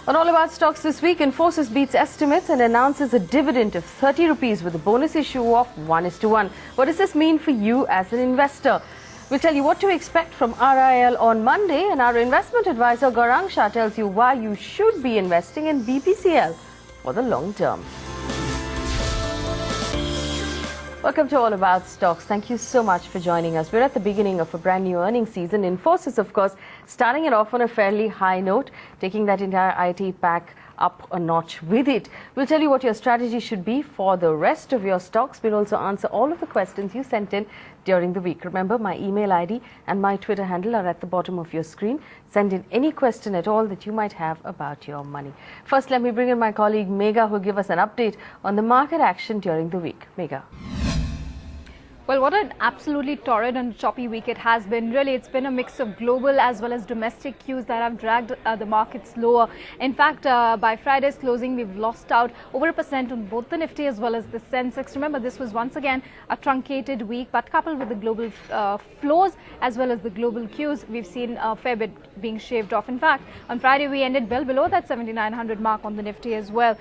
On All About Stocks this week, Infosys beats estimates and announces a dividend of 30 rupees with a bonus issue of 1:1. What does this mean for you as an investor? We'll tell you what to expect from RIL on Monday, and our investment advisor Gaurang Shah tells you why you should be investing in BPCL for the long term. Welcome to All About Stocks. Thank you so much for joining us. We're at the beginning of a brand new earnings season. Infosys, of course, starting it off on a fairly high note, taking that entire IT pack up a notch with it. We'll tell you what your strategy should be for the rest of your stocks. We'll also answer all of the questions you sent in during the week. Remember, my email ID and my Twitter handle are at the bottom of your screen. Send in any question at all that you might have about your money. First, let me bring in my colleague Megha, who will give us an update on the market action during the week. Megha. Well, what an absolutely torrid and choppy week it has been. Really, it's been a mix of global as well as domestic cues that have dragged the markets lower. In fact, by Friday's closing, we've lost out over 1% on both the Nifty as well as the Sensex. Remember, this was once again a truncated week, but coupled with the global flows as well as the global cues, we've seen a fair bit being shaved off. In fact, on Friday, we ended well below that 7,900 mark on the Nifty as well.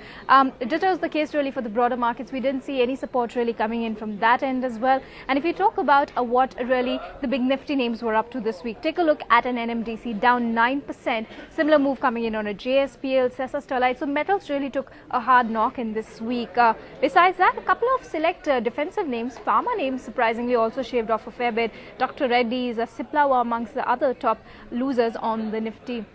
Ditto is the case really for the broader markets. We didn't see any support really coming in from that end as well. And if you talk about what really the big Nifty names were up to this week, take a look at an NMDC down 9%. Similar move coming in on a JSPL, Sesa Sterlite. So metals really took a hard knock in this week. Besides that, a couple of select defensive names, pharma names surprisingly also shaved off a fair bit. Dr. Reddy's, Cipla were amongst the other top losers on the Nifty.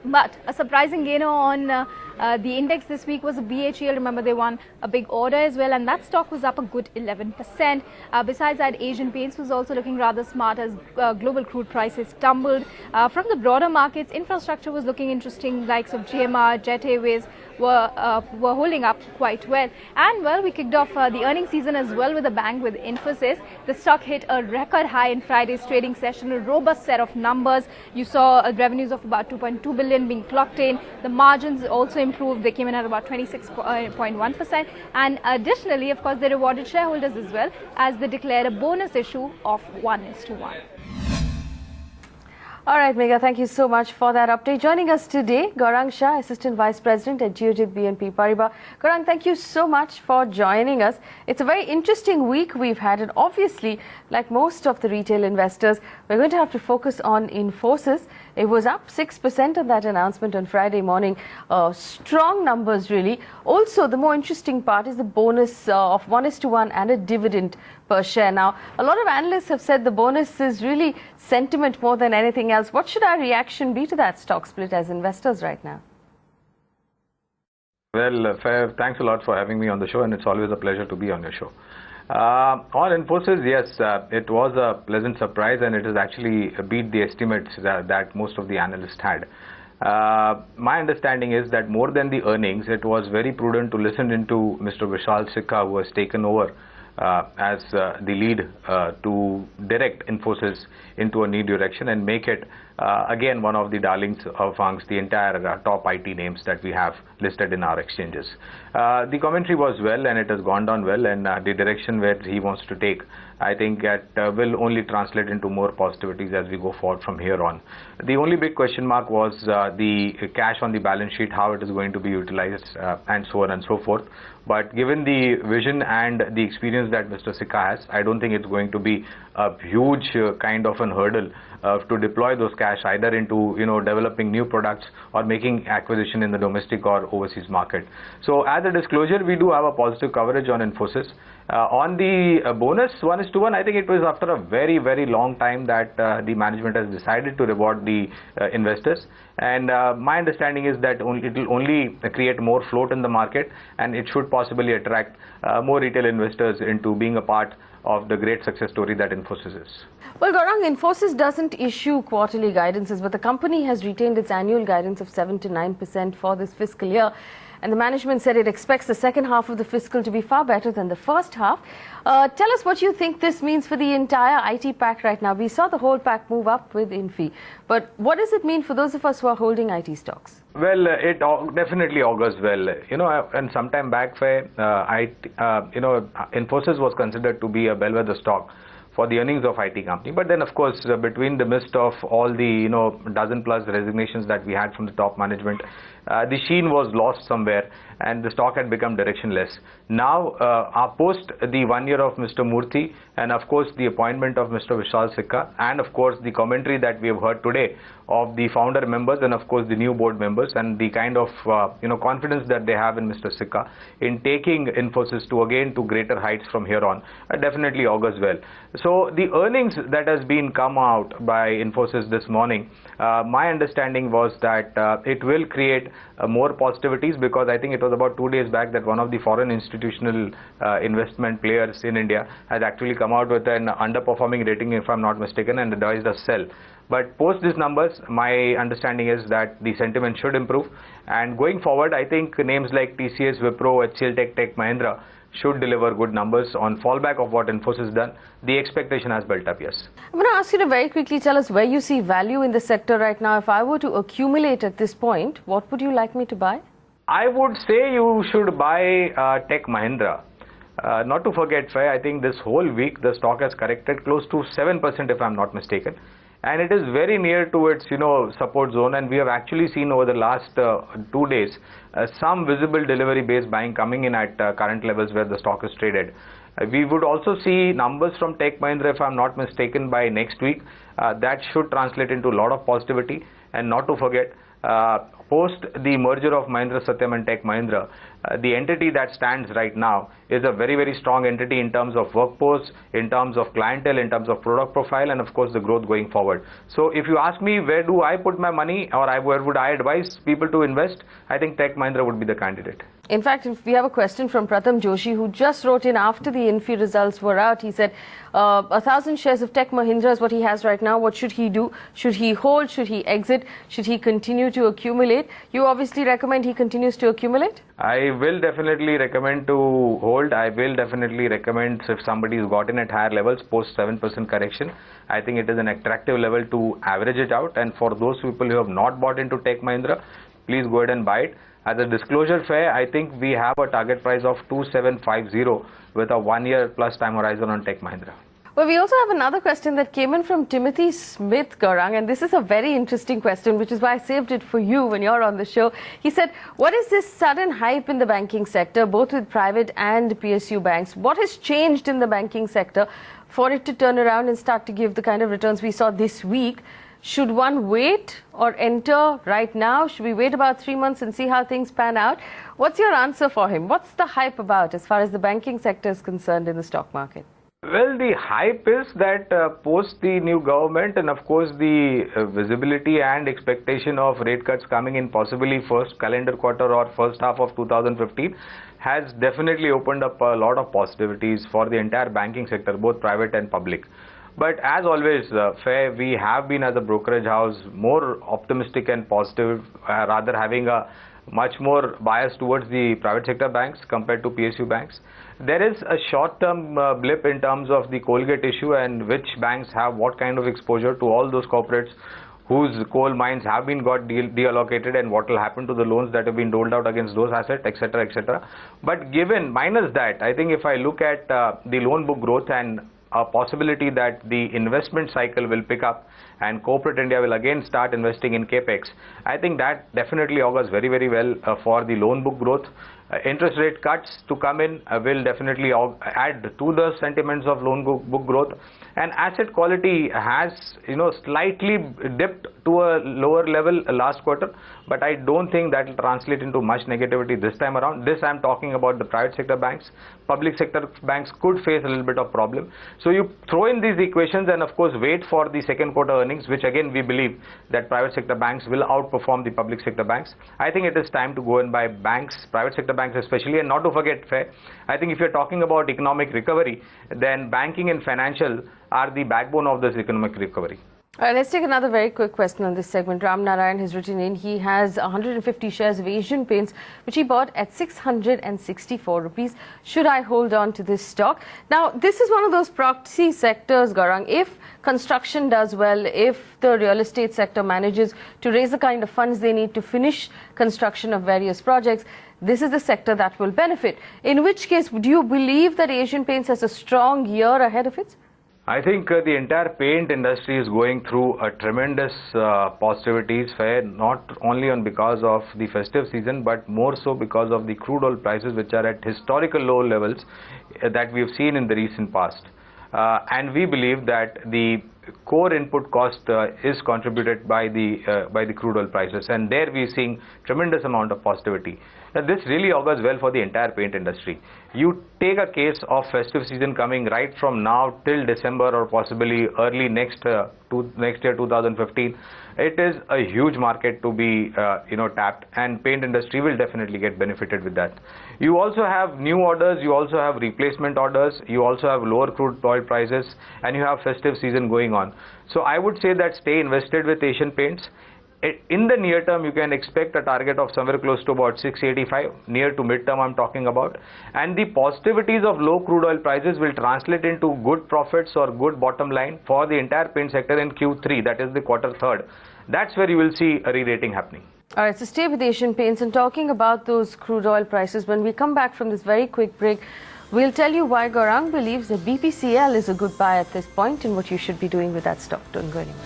But a surprising gainer on the index this week was a BHEL. Remember, they won a big order as well, and that stock was up a good 11%. Besides that, Asian Paints was also looking rather smart as global crude prices tumbled. From the broader markets, infrastructure was looking interesting. Likes of GMR, Jet Airways were holding up quite well. And well, we kicked off the earnings season as well with a bang with Infosys. The stock hit a record high in Friday's trading session, a robust set of numbers. You saw revenues of about 2.2 billion being clocked in. The margins also improved. They came in at about 26.1%. And additionally, of course, they rewarded shareholders as well as they declared a bonus issue of 1:1. All right, Megha, thank you so much for that update. Joining us today, Gaurang Shah, Assistant Vice President at Geojit BNP Paribas. Gaurang, thank you so much for joining us. It's a very interesting week we've had, and obviously, like most of the retail investors, we're going to have to focus on Infosys. It was up 6% on that announcement on Friday morning. Strong numbers, really. Also, the more interesting part is the bonus of 1:1 and a dividend per share. Now, a lot of analysts have said the bonus is really sentiment more than anything else. What should our reaction be to that stock split as investors right now? Well, thanks a lot for having me on the show, and it's always a pleasure to be on your show. On Infosys, yes, it was a pleasant surprise, and it has actually beat the estimates that most of the analysts had. My understanding is that more than the earnings, it was very prudent to listen into Mr. Vishal Sikka, who has taken over as the lead to direct Infosys into a new direction and make it again one of the darlings amongst the entire top IT names that we have listed in our exchanges. The commentary was well, and it has gone down well, and the direction where he wants to take, I think that will only translate into more positivities as we go forward from here on. The only big question mark was the cash on the balance sheet, how it is going to be utilized, and so on and so forth. But given the vision and the experience that Mr. Sikka has, I don't think it's going to be a huge kind of an hurdle to deploy those cash either into developing new products or making acquisition in the domestic or overseas market. So as a disclosure, we do have a positive coverage on Infosys. On the bonus 1:1, I think it was after a very, very long time that the management has decided to reward the investors. And my understanding is that it will only create more float in the market, and it should possibly attract more retail investors into being a part of the great success story that Infosys is. Well, Gaurang, Infosys doesn't issue quarterly guidances, but the company has retained its annual guidance of 7 to 9% for this fiscal year. And the management said it expects the second half of the fiscal to be far better than the first half. Tell us what you think this means for the entire IT pack right now. We saw the whole pack move up with Infi. But what does it mean for those of us who are holding IT stocks? Well, it definitely augurs well. And some time back, Infosys was considered to be a bellwether stock for the earnings of IT company. But then, of course, between the midst of all the dozen plus resignations that we had from the top management, the sheen was lost somewhere, and the stock had become directionless. Now, post the 1 year of Mr. Murthy, and of course the appointment of Mr. Vishal Sikka, and of course the commentary that we have heard today of the founder members and of course the new board members, and the kind of confidence that they have in Mr. Sikka in taking Infosys to greater heights from here on, definitely augurs well. So the earnings that has been come out by Infosys this morning, my understanding was that it will create more positivities, because I think it was about 2 days back that one of the foreign institutional investment players in India has actually come out with an underperforming rating, if I'm not mistaken, and advised a sell. But post these numbers, my understanding is that the sentiment should improve, and going forward, I think names like TCS, Wipro, HCL Tech Mahindra should deliver good numbers on fallback of what Infosys done. The expectation has built up, yes. I'm going to ask you to very quickly tell us where you see value in the sector right now. If I were to accumulate at this point, what would you like me to buy? I would say you should buy Tech Mahindra. Not to forget, I think this whole week the stock has corrected close to 7%, if I'm not mistaken. And it is very near to its support zone, and we have actually seen over the last 2 days some visible delivery based buying coming in at current levels where the stock is traded. We would also see numbers from Tech Mahindra, if I'm not mistaken, by next week. That should translate into a lot of positivity. And not to forget, post the merger of Mahindra Satyam and Tech Mahindra, the entity that stands right now is a very, very strong entity in terms of workforce, in terms of clientele, in terms of product profile, and of course the growth going forward. So if you ask me where do I put my money, or where would I advise people to invest, I think Tech Mahindra would be the candidate. In fact, if we have a question from Pratham Joshi, who just wrote in after the Infi results were out. He said 1,000 shares of Tech Mahindra is what he has right now. What should he do? Should he hold? Should he exit? Should he continue to accumulate? You obviously recommend he continues to accumulate? I will definitely recommend to hold. I will definitely recommend, if somebody has gotten at higher levels post 7% correction, I think it is an attractive level to average it out. And for those people who have not bought into Tech Mahindra, please go ahead and buy it. As a disclosure, I think we have a target price of 2750 with a 1 year plus time horizon on Tech Mahindra. Well, we also have another question that came in from Timothy Smith, Gaurang, and this is a very interesting question, which is why I saved it for you when you're on the show. He said, what is this sudden hype in the banking sector, both with private and PSU banks? What has changed in the banking sector for it to turn around and start to give the kind of returns we saw this week? Should one wait or enter right now? Should we wait about 3 months and see how things pan out? What's your answer for him? What's the hype about as far as the banking sector is concerned in the stock market? Well, the hype is that post the new government, and of course the visibility and expectation of rate cuts coming in possibly first calendar quarter or first half of 2015 has definitely opened up a lot of positivities for the entire banking sector, both private and public. But as always, we have been as a brokerage house more optimistic and positive, rather having a much more bias towards the private sector banks compared to PSU banks. There is a short-term blip in terms of the Colgate issue and which banks have what kind of exposure to all those corporates whose coal mines have been got deallocated, and what will happen to the loans that have been doled out against those assets, etc., etc. But given minus that, I think if I look at the loan book growth and a possibility that the investment cycle will pick up and corporate India will again start investing in capex, I think that definitely augurs very, very well for the loan book growth. Interest rate cuts to come in will definitely add to the sentiments of loan book growth, and asset quality has slightly dipped to a lower level last quarter, but I don't think that will translate into much negativity this time around. This I'm talking about the private sector banks. Public sector banks could face a little bit of problem. So you throw in these equations and of course wait for the second quarter earnings, which again we believe that private sector banks will outperform the public sector banks. I think it is time to go and buy banks, private sector banks especially, and not to forget, I think if you're talking about economic recovery, then banking and financial are the backbone of this economic recovery. All right, let's take another very quick question on this segment. Ram Narayan has written in, he has 150 shares of Asian Paints, which he bought at 664 rupees. Should I hold on to this stock? Now, this is one of those proxy sectors, Gaurang. If construction does well, if the real estate sector manages to raise the kind of funds they need to finish construction of various projects, this is the sector that will benefit. In which case, do you believe that Asian Paints has a strong year ahead of it? I think the entire paint industry is going through a tremendous positivities, not only on because of the festive season, but more so because of the crude oil prices, which are at historical low levels that we have seen in the recent past. And we believe that the core input cost is contributed by the crude oil prices, and there we are seeing tremendous amount of positivity. Now, this really augurs well for the entire paint industry. You take a case of festive season coming right from now till December or possibly early next year 2015. It is a huge market to be tapped, and paint industry will definitely get benefited with that. You also have new orders, you also have replacement orders, you also have lower crude oil prices, and you have festive season going on. So I would say that stay invested with Asian Paints. In the near term, you can expect a target of somewhere close to about 685, near to mid-term I'm talking about. And the positivities of low crude oil prices will translate into good profits or good bottom line for the entire paint sector in Q3, that is the quarter third. That's where you will see a re-rating happening. All right, so stay with Asian Paints, and talking about those crude oil prices, when we come back from this very quick break, we'll tell you why Gaurang believes that BPCL is a good buy at this point and what you should be doing with that stock. Don't go anywhere.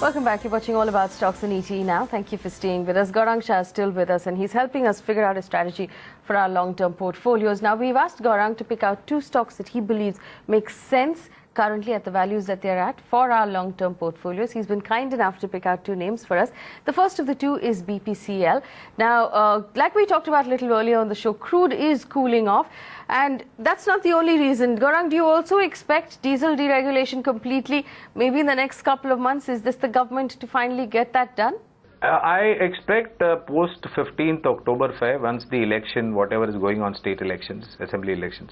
Welcome back. You're watching All About Stocks on ET now. Thank you for staying with us. Gaurang Shah is still with us, and he's helping us figure out a strategy for our long-term portfolios. Now, we've asked Gaurang to pick out two stocks that he believes make sense currently at the values that they're at for our long-term portfolios. He's been kind enough to pick out two names for us. The first of the two is BPCL. Now, like we talked about a little earlier on the show, crude is cooling off, and that's not the only reason. Gaurang, do you also expect diesel deregulation completely, maybe in the next couple of months? Is this the government to finally get that done? I expect post 15th October fair, once the election, whatever is going on, state elections, assembly elections,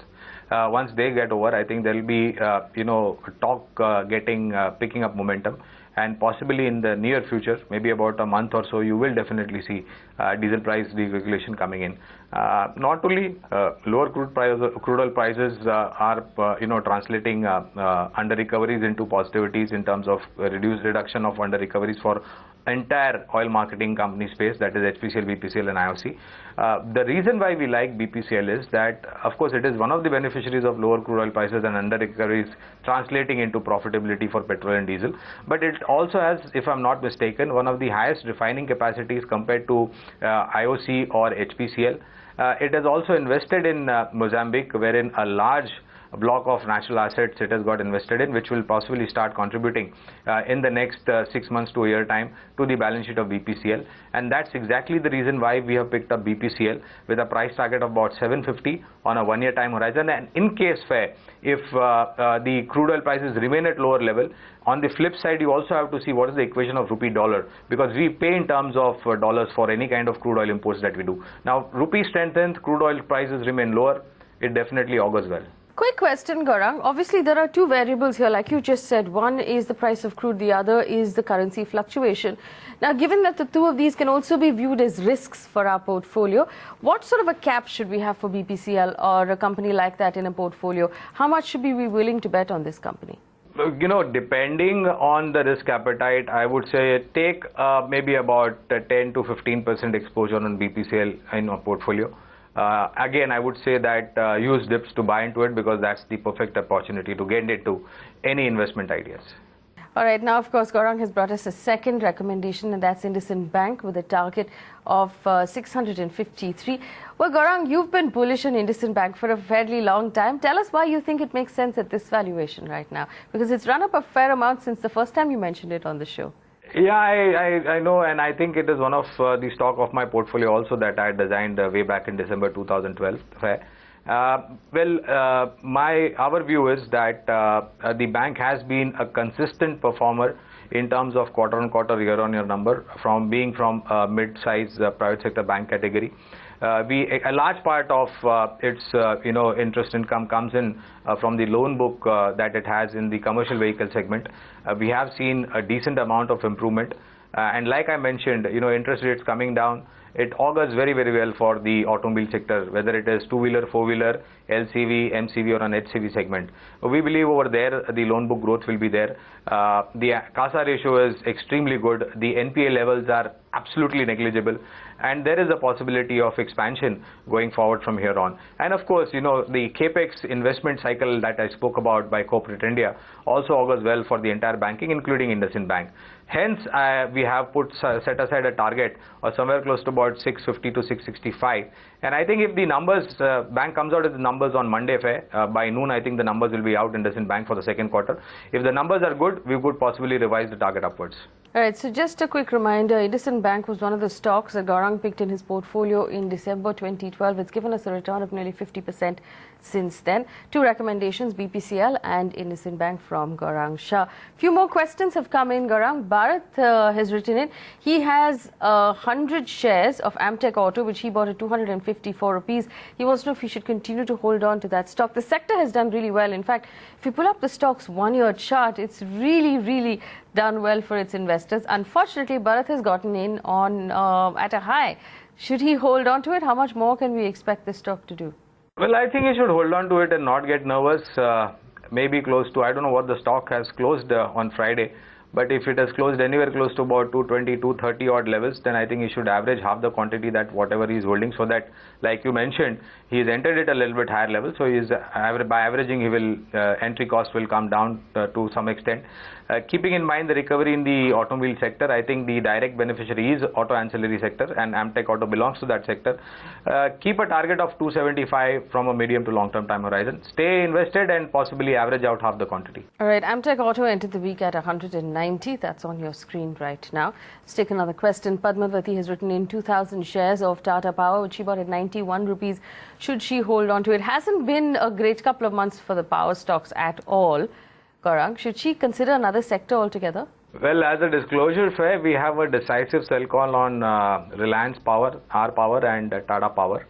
once they get over, I think there will be, talk picking up momentum. And possibly in the near future, maybe about a month or so, you will definitely see diesel price deregulation coming in. Not only lower crude oil prices are translating under recoveries into positivities in terms of reduction of under recoveries for entire oil marketing company space, that is HPCL, BPCL and IOC. The reason why we like BPCL is that, of course, it is one of the beneficiaries of lower crude oil prices and under recoveries translating into profitability for petrol and diesel. But it also has, if I'm not mistaken, one of the highest refining capacities compared to IOC or HPCL. It has also invested in Mozambique, wherein a large block of natural assets it has got invested in, which will possibly start contributing in the next 6 months to a year time to the balance sheet of BPCL. And that's exactly the reason why we have picked up BPCL with a price target of about 750 on a one-year time horizon. And in case if the crude oil prices remain at lower level, on the flip side, you also have to see what is the equation of rupee dollar, because we pay in terms of dollars for any kind of crude oil imports that we do. Now, rupee strengthens, crude oil prices remain lower, it definitely augurs well. Quick question, Gaurang. Obviously, there are two variables here, like you just said. One is the price of crude, the other is the currency fluctuation. Now, given that the two of these can also be viewed as risks for our portfolio, what sort of a cap should we have for BPCL or a company like that in a portfolio? How much should we be willing to bet on this company? Depending on the risk appetite, I would say take maybe about 10 to 15% exposure on BPCL in a portfolio. Again, I would say that use dips to buy into it, because that's the perfect opportunity to get into any investment ideas. All right, now, of course, Gaurang has brought us a second recommendation, and that's IndusInd Bank with a target of 653. Well, Gaurang, you've been bullish on IndusInd Bank for a fairly long time. Tell us why you think it makes sense at this valuation right now, because it's run up a fair amount since the first time you mentioned it on the show. Yeah, I know, and I think it is one of the stock of my portfolio also that I designed way back in December 2012. Our view is that the bank has been a consistent performer in terms of quarter-on-quarter, year-on-year number, from mid-size private sector bank category. A large part of its interest income comes in from the loan book that it has in the commercial vehicle segment. We have seen a decent amount of improvement, and like I mentioned, interest rates coming down it augurs very, very well for the automobile sector, whether it is two-wheeler, four-wheeler, LCV, MCV or an HCV segment. We believe over there the loan book growth will be there. The CASA ratio is extremely good. The NPA levels are absolutely negligible, and there is a possibility of expansion going forward from here on. And of course, you know, the capex investment cycle that I spoke about by corporate India also augurs well for the entire banking, including IndusInd Bank. Hence, we have set aside a target of somewhere close to about 650 to 665. And I think if the numbers, bank comes out with the numbers on Monday, by noon, I think the numbers will be out in IndusInd Bank for the second quarter. If the numbers are good, we could possibly revise the target upwards. All right, so just a quick reminder, IndusInd Bank was one of the stocks that Gaurang picked in his portfolio in December 2012. It's given us a return of nearly 50% since then. Two recommendations, BPCL and IndusInd Bank from Gaurang Shah. Few more questions have come in, Gaurang. Bharat has written in, he has 100 shares of Amtech Auto, which he bought at 254 rupees. He wants to know if he should continue to hold on to that stock. The sector has done really well. In fact, if you pull up the stock's one-year chart, it's really done well for its investors. Unfortunately, Bharat has gotten in on at a high. Should he hold on to it? How much more can we expect this stock to do? Well, I think he should hold on to it and not get nervous. Maybe close to, I don't know what the stock has closed on Friday, but if it has closed anywhere close to about 220, 230 odd levels, then I think he should average half the quantity that whatever he is holding, so that, like you mentioned, he has entered it a little bit higher level. So he is by averaging, he will entry cost will come down to some extent. Keeping in mind the recovery in the automobile sector, I think the direct beneficiary is auto ancillary sector, and Amtech Auto belongs to that sector. Keep a target of 275 from a medium to long-term time horizon. Stay invested and possibly average out half the quantity. All right, Amtech Auto entered the week at 190. That's on your screen right now. Let's take another question. Padmavati has written in 2,000 shares of Tata Power, which she bought at 91 rupees. Should she hold on to it? Hasn't been a great couple of months for the power stocks at all. Gaurang, should she consider another sector altogether? Well, as a disclosure, we have a decisive sell call on Reliance Power, R Power and Tata Power.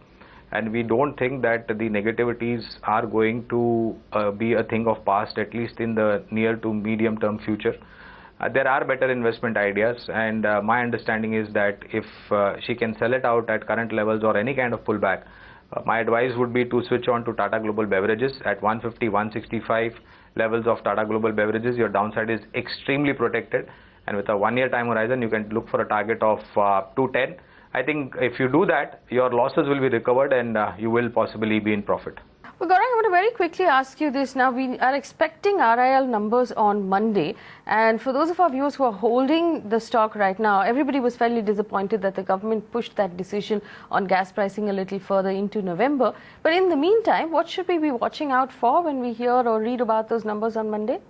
And we don't think that the negativities are going to be a thing of past, at least in the near to medium term future. There are better investment ideas, and my understanding is that if she can sell it out at current levels or any kind of pullback, my advice would be to switch on to Tata Global Beverages at 150, 165 levels of Tata Global Beverages. Your downside is extremely protected, and with a one-year time horizon, you can look for a target of 210. I think if you do that, your losses will be recovered and you will possibly be in profit. Well, Gaurang, I want to very quickly ask you this. Now, we are expecting RIL numbers on Monday. And for those of our viewers who are holding the stock right now, everybody was fairly disappointed that the government pushed that decision on gas pricing a little further into November. But in the meantime, what should we be watching out for when we hear or read about those numbers on Monday?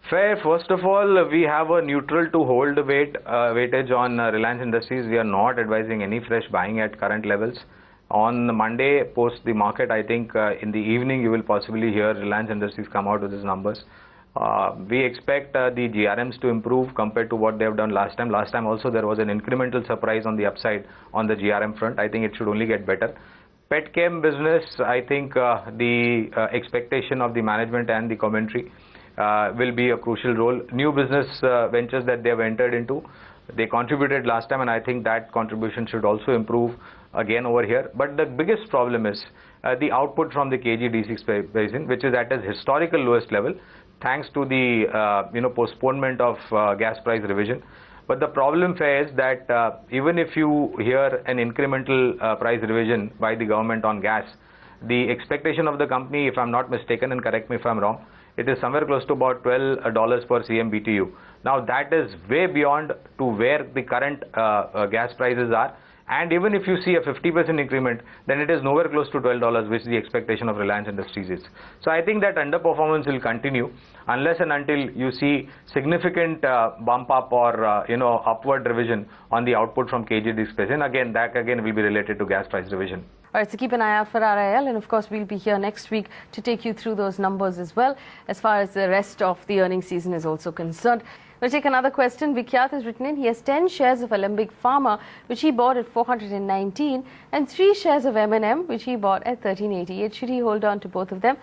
First of all, we have a neutral to hold weightage on Reliance Industries. We are not advising any fresh buying at current levels. On Monday, post the market, I think in the evening, you will possibly hear Reliance Industries come out with these numbers. We expect the GRMs to improve compared to what they have done last time. Last time also, there was an incremental surprise on the upside on the GRM front. I think it should only get better. Petchem business, I think the expectation of the management and the commentary will be a crucial role. New business ventures that they have entered into, they contributed last time, and I think that contribution should also improve again over here. But the biggest problem is the output from the KG-D6 basin, which is at its historical lowest level, thanks to the postponement of gas price revision. But the problem is that even if you hear an incremental price revision by the government on gas, the expectation of the company, if I'm not mistaken, and correct me if I'm wrong, it is somewhere close to about $12 per CMBTU. Now that is way beyond to where the current gas prices are. And even if you see a 50% increment, then it is nowhere close to $12, which the expectation of Reliance Industries is. So I think that underperformance will continue unless and until you see significant bump up or upward revision on the output from KG-D6 basin. Again, that again will be related to gas price revision. All right, so keep an eye out for RIL, and of course we'll be here next week to take you through those numbers as well, as far as the rest of the earnings season is also concerned. We'll take another question. Vikyat has written in, he has 10 shares of Alembic Pharma, which he bought at 419, and 3 shares of M&M, which he bought at 1388. Should he hold on to both of them?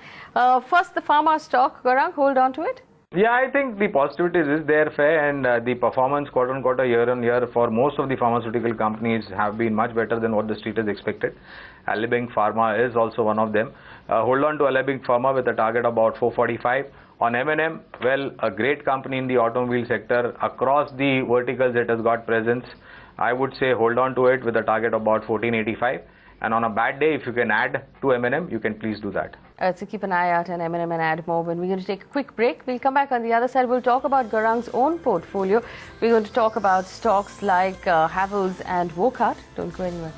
First, the pharma stock, Gaurang, hold on to it? Yeah, I think the positivities is there, fair, and the performance quarter on quarter, year on year for most of the pharmaceutical companies have been much better than what the street has expected. Alibing Pharma is also one of them. Hold on to Alibing Pharma with a target of about 445. On M&M, well, a great company in the automobile sector. Across the verticals it has got presence. I would say hold on to it with a target of about 1485. And on a bad day, if you can add to M&M, you can please do that. So keep an eye out on M&M and add more. When we're going to take a quick break, we'll come back on the other side. We'll talk about Gaurang's own portfolio. We're going to talk about stocks like Havells and Wocart. Don't go anywhere.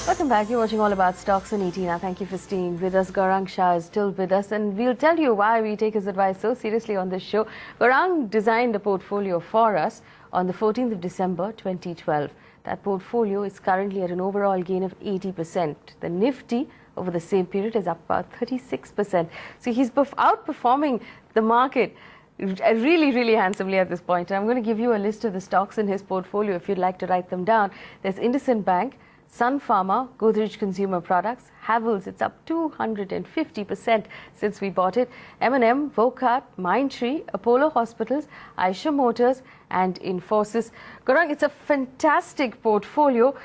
Welcome back. You're watching All About Stocks on ET. Now, thank you for staying with us. Gaurang Shah is still with us, and we'll tell you why we take his advice so seriously on this show. Gaurang designed a portfolio for us on the 14th of December 2012. That portfolio is currently at an overall gain of 80%. The Nifty over the same period is up about 36%. So he's outperforming the market really, really handsomely at this point. And I'm going to give you a list of the stocks in his portfolio if you'd like to write them down. There's IndusInd Bank, Sun Pharma, Godrej Consumer Products, Havells, it's up 250% since we bought it, M&M, Wocart, Mindtree, Apollo Hospitals, Eicher Motors and Infosys. Gaurang, it's a fantastic portfolio.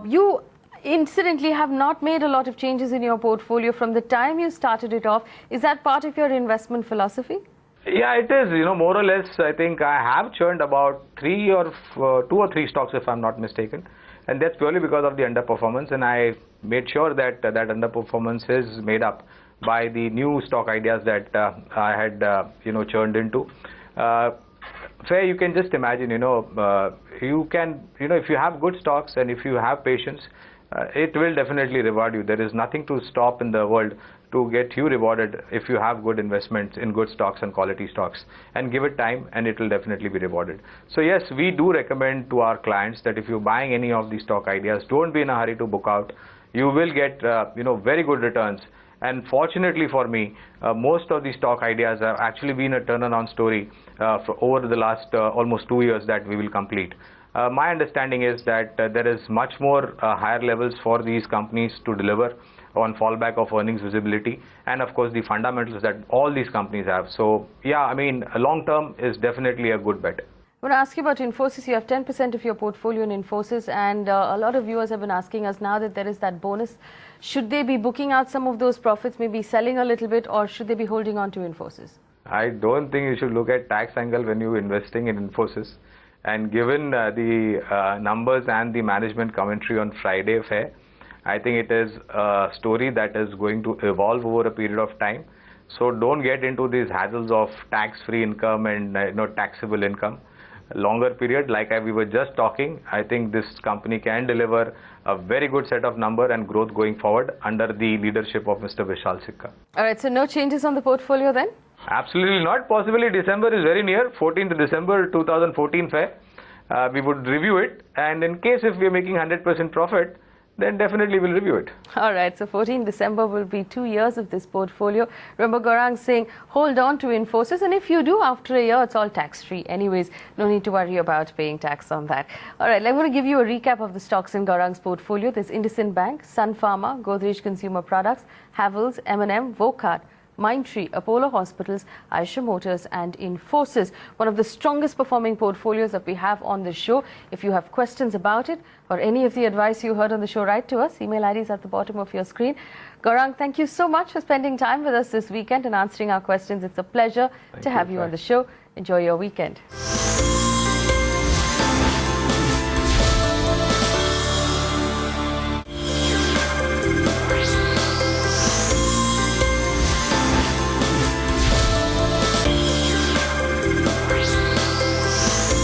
You incidentally have not made a lot of changes in your portfolio from the time you started it off. Is that part of your investment philosophy? Yeah, it is. More or less, I think I have churned about 2 or 3 stocks, if I'm not mistaken. And that's purely because of the underperformance, and I made sure that that underperformance is made up by the new stock ideas that I had churned into. Fair, you can just imagine, you can, if you have good stocks and if you have patience, it will definitely reward you. There is nothing to stop in the world to get you rewarded if you have good investments in good stocks and quality stocks, and give it time and it will definitely be rewarded. So yes, we do recommend to our clients that if you're buying any of these stock ideas, don't be in a hurry to book out. You will get very good returns. And fortunately for me, most of these stock ideas have actually been a turnaround story for over the last almost 2 years that we will complete. My understanding is that there is much more higher levels for these companies to deliver on fallback of earnings visibility, and of course the fundamentals that all these companies have. So yeah, I mean, long term is definitely a good bet. I want to ask you about Infosys. You have 10% of your portfolio in Infosys, and a lot of viewers have been asking us now that there is that bonus. Should they be booking out some of those profits, maybe selling a little bit, or should they be holding on to Infosys? I don't think you should look at tax angle when you're investing in Infosys. And given the numbers and the management commentary on Friday fair, I think it is a story that is going to evolve over a period of time. So don't get into these hassles of tax-free income and taxable income. Longer period, like we were just talking, I think this company can deliver a very good set of number and growth going forward under the leadership of Mr. Vishal Sikka. All right, so no changes on the portfolio then? Absolutely not. Possibly December is very near, 14th December 2014 fair. We would review it, and in case if we are making 100% profit, then definitely we'll review it. All right, so 14 December will be 2 years of this portfolio. Remember, Gaurang saying hold on to Infosys, and if you do after a year, it's all tax-free. Anyways, no need to worry about paying tax on that. All right, I'm going to give you a recap of the stocks in Gaurang's portfolio. There's IndusInd Bank, Sun Pharma, Godrej Consumer Products, Havells, M&M, Wocart, Mindtree, Apollo Hospitals, Eicher Motors and Infosys. One of the strongest performing portfolios that we have on the show. If you have questions about it or any of the advice you heard on the show, write to us. Email ID is at the bottom of your screen. Gaurang, thank you so much for spending time with us this weekend and answering our questions. It's a pleasure to have you on the show. Enjoy your weekend.